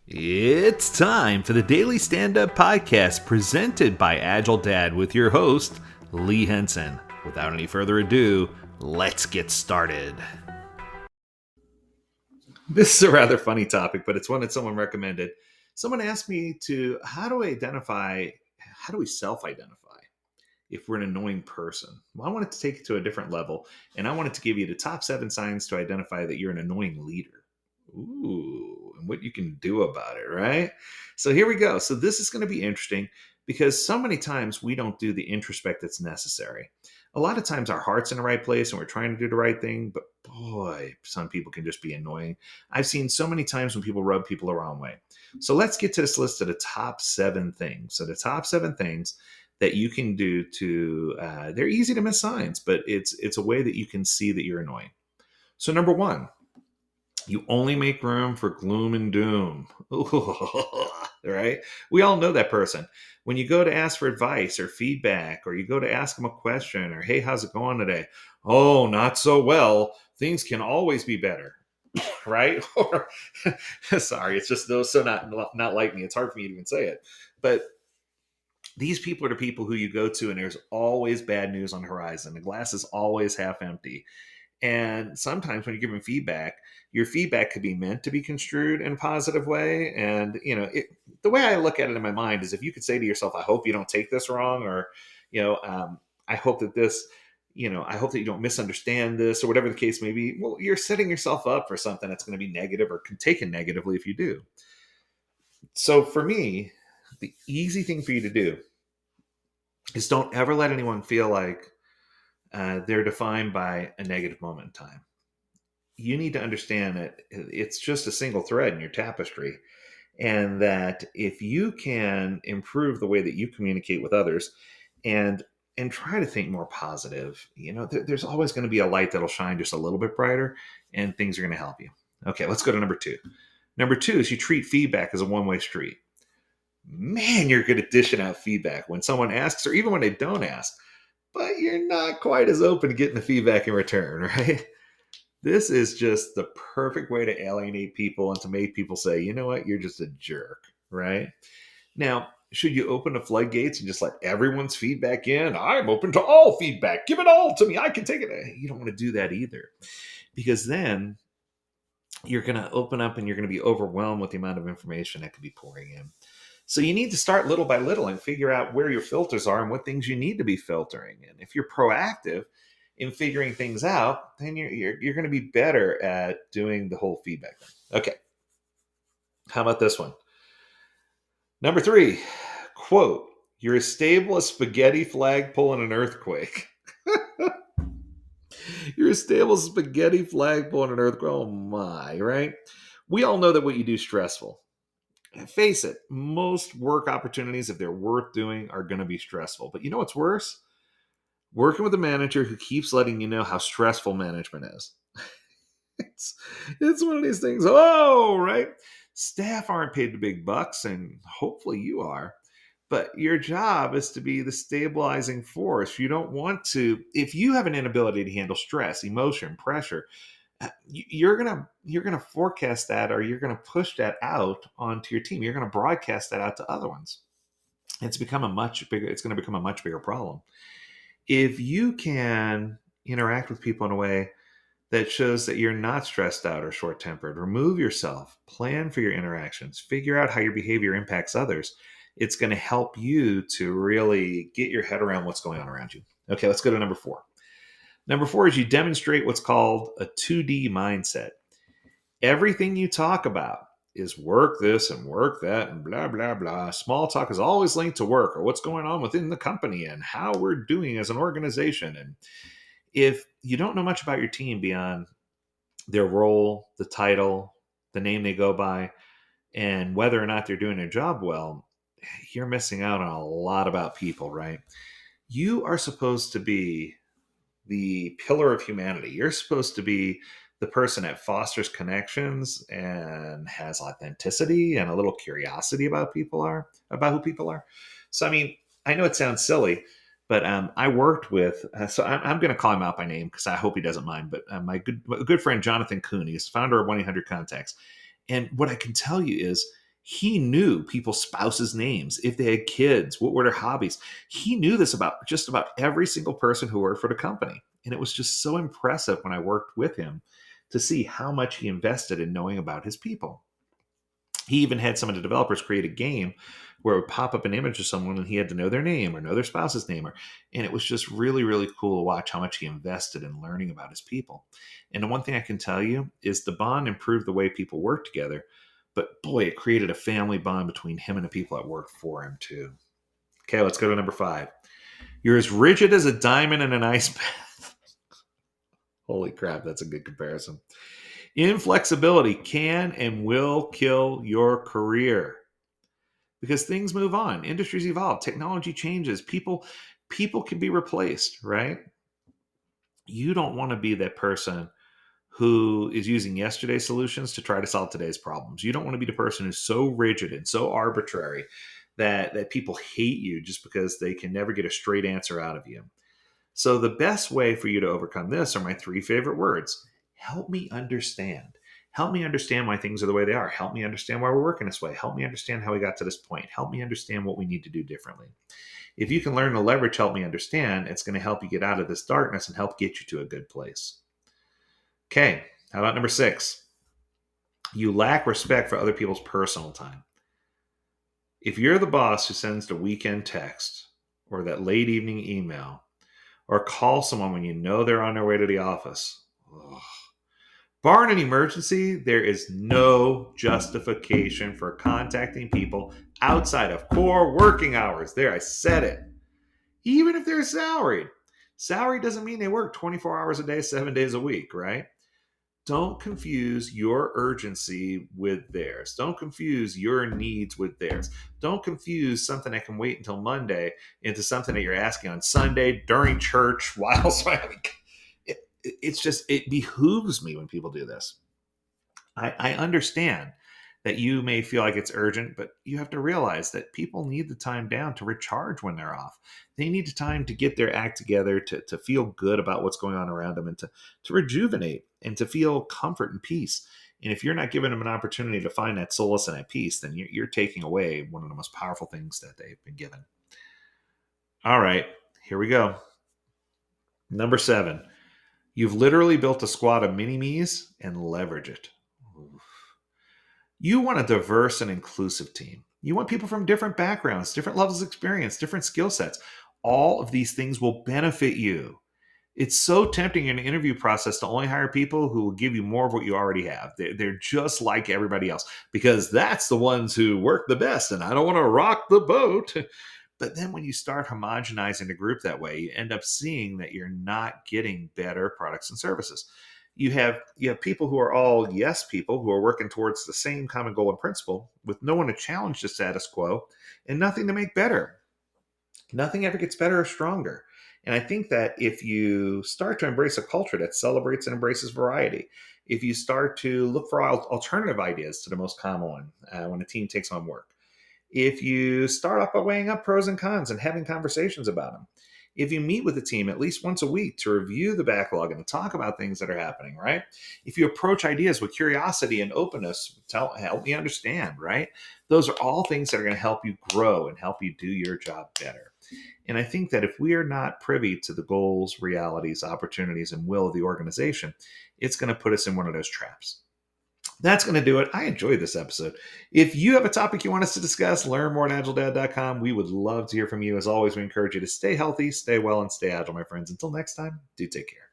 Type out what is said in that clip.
It's time for the Daily Stand Up Podcast presented by AgileDad with your host, Lee Henson. Without any further ado, let's get started. This is a rather funny topic, but it's one that someone recommended. Someone asked me how do we self identify if we're an annoying person? Well, I wanted to take it to a different level, and I wanted to give you the top 7 signs to identify that you're an annoying leader. Ooh, and what you can do about it, right? So here we go. So this is going to be interesting because so many times we don't do the introspect that's necessary. A lot of times our heart's in the right place and we're trying to do the right thing, but boy, some people can just be annoying. I've seen so many times when people rub people the wrong way. So let's get to this list of the top 7 things. So the top 7 things that you can do they're easy to miss signs, but it's a way that you can see that you're annoying. So number 1, you only make room for gloom and doom. Ooh, right? We all know that person. When you go to ask for advice or feedback, or you go to ask them a question, or hey, how's it going today? Oh, not so well. Things can always be better, right? Or sorry, it's just those so not like me. It's hard for me to even say it, but these people are the people who you go to, and there's always bad news on the horizon. The glass is always half empty. And sometimes when you're giving feedback, your feedback could be meant to be construed in a positive way. And, the way I look at it in my mind is if you could say to yourself, I hope you don't take this wrong, or, I hope that I hope that you don't misunderstand this, or whatever the case may be. Well, you're setting yourself up for something that's going to be negative or can taken negatively if you do. So for me, the easy thing for you to do is don't ever let anyone feel like they're defined by a negative moment in time. You need to understand that it's just a single thread in your tapestry, and that if you can improve the way that you communicate with others and try to think more positive, there's always going to be a light that'll shine just a little bit brighter, and things are going to help you. Okay, let's go to number 2. Number 2 is you treat feedback as a one-way street. Man, you're good at dishing out feedback when someone asks, or even when they don't ask, but you're not quite as open to getting the feedback in return, right? This is just the perfect way to alienate people and to make people say, you know what, you're just a jerk, right? Now, should you open the floodgates and just let everyone's feedback in? I'm open to all feedback. Give it all to me. I can take it. You don't want to do that either, because then you're going to open up and you're going to be overwhelmed with the amount of information that could be pouring in. So you need to start little by little and figure out where your filters are and what things you need to be filtering. And if you're proactive in figuring things out, then you're going to be better at doing the whole feedback thing. Okay. How about this one? Number 3, quote, you're as stable as spaghetti flagpole in an earthquake. You're as stable as spaghetti flagpole in an earthquake. Oh my, right? We all know that what you do is stressful. And face it, most work opportunities, if they're worth doing, are going to be stressful. But you know what's worse? Working with a manager who keeps letting you know how stressful management is. it's, it's one of these things. Oh, right? Staff aren't paid the big bucks, and hopefully you are. But your job is to be the stabilizing force. You don't want to, if you have an inability to handle stress, emotion, pressure, you're gonna forecast that, or you're gonna push that out onto your team. You're gonna broadcast that out to other ones. It's going to become a much bigger problem. If you can interact with people in a way that shows that you're not stressed out or short-tempered, remove yourself, plan for your interactions, figure out how your behavior impacts others, it's going to help you to really get your head around what's going on around you. Okay, let's go to number 4. Number 4 is you demonstrate what's called a 2D mindset. Everything you talk about is work this and work that and blah, blah, blah. Small talk is always linked to work or what's going on within the company and how we're doing as an organization. And if you don't know much about your team beyond their role, the title, the name they go by, and whether or not they're doing their job well, you're missing out on a lot about people, right? You are supposed to be the pillar of humanity. You're supposed to be the person that fosters connections and has authenticity and a little curiosity about who people are. So, I mean, I know it sounds silly, but I worked with, so I'm going to call him out by name because I hope he doesn't mind, but my good friend, Jonathan Cooney, is founder of 1-800-CONTACTS. And what I can tell you is He knew people's spouses' names, if they had kids, what were their hobbies. He knew this about just about every single person who worked for the company. And it was just so impressive when I worked with him to see how much he invested in knowing about his people. He even had some of the developers create a game where it would pop up an image of someone and he had to know their name or know their spouse's name. And it was just really, really cool to watch how much he invested in learning about his people. And the one thing I can tell you is the bond improved the way people work together. But boy, it created a family bond between him and the people that worked for him, too. Okay, let's go to number 5. You're as rigid as a diamond in an ice bath. Holy crap, that's a good comparison. Inflexibility can and will kill your career because things move on, industries evolve, technology changes, people can be replaced, right? You don't want to be that person who is using yesterday's solutions to try to solve today's problems. You don't want to be the person who's so rigid and so arbitrary that people hate you just because they can never get a straight answer out of you. So the best way for you to overcome this are my 3 favorite words. Help me understand. Help me understand why things are the way they are. Help me understand why we're working this way. Help me understand how we got to this point. Help me understand what we need to do differently. If you can learn to leverage help me understand, it's going to help you get out of this darkness and help get you to a good place. Okay, how about number 6? You lack respect for other people's personal time. If you're the boss who sends the weekend text or that late evening email or call someone when you know they're on their way to the office, barring an emergency, there is no justification for contacting people outside of core working hours. There, I said it. Even if they're salaried. Salary doesn't mean they work 24 hours a day, 7 days a week, right? Don't confuse your urgency with theirs. Don't confuse your needs with theirs. Don't confuse something that can wait until Monday into something that you're asking on Sunday during church while smiling. It behooves me when people do this. I understand that you may feel like it's urgent, but you have to realize that people need the time down to recharge when they're off. They need the time to get their act together, to feel good about what's going on around them, and to rejuvenate and to feel comfort and peace. And if you're not giving them an opportunity to find that solace and that peace, then you're taking away one of the most powerful things that they've been given. All right, here we go. Number 7. You've literally built a squad of mini-mes and leverage it. Oof. You want a diverse and inclusive team. You want people from different backgrounds, different levels of experience, different skill sets. All of these things will benefit you. It's so tempting in an interview process to only hire people who will give you more of what you already have. They're just like everybody else because that's the ones who work the best, and I don't want to rock the boat. But then when you start homogenizing the group that way, you end up seeing that you're not getting better products and services. You have people who are all yes people who are working towards the same common goal and principle with no one to challenge the status quo and nothing to make better. Nothing ever gets better or stronger. And I think that if you start to embrace a culture that celebrates and embraces variety, if you start to look for alternative ideas to the most common one when a team takes on work, if you start off by weighing up pros and cons and having conversations about them, if you meet with the team at least once a week to review the backlog and to talk about things that are happening, right? If you approach ideas with curiosity and openness, help me understand, right? Those are all things that are going to help you grow and help you do your job better. And I think that if we are not privy to the goals, realities, opportunities, and will of the organization, it's going to put us in one of those traps. That's going to do it. I enjoyed this episode. If you have a topic you want us to discuss, learn more at AgileDad.com. We would love to hear from you. As always, we encourage you to stay healthy, stay well, and stay agile, my friends. Until next time, do take care.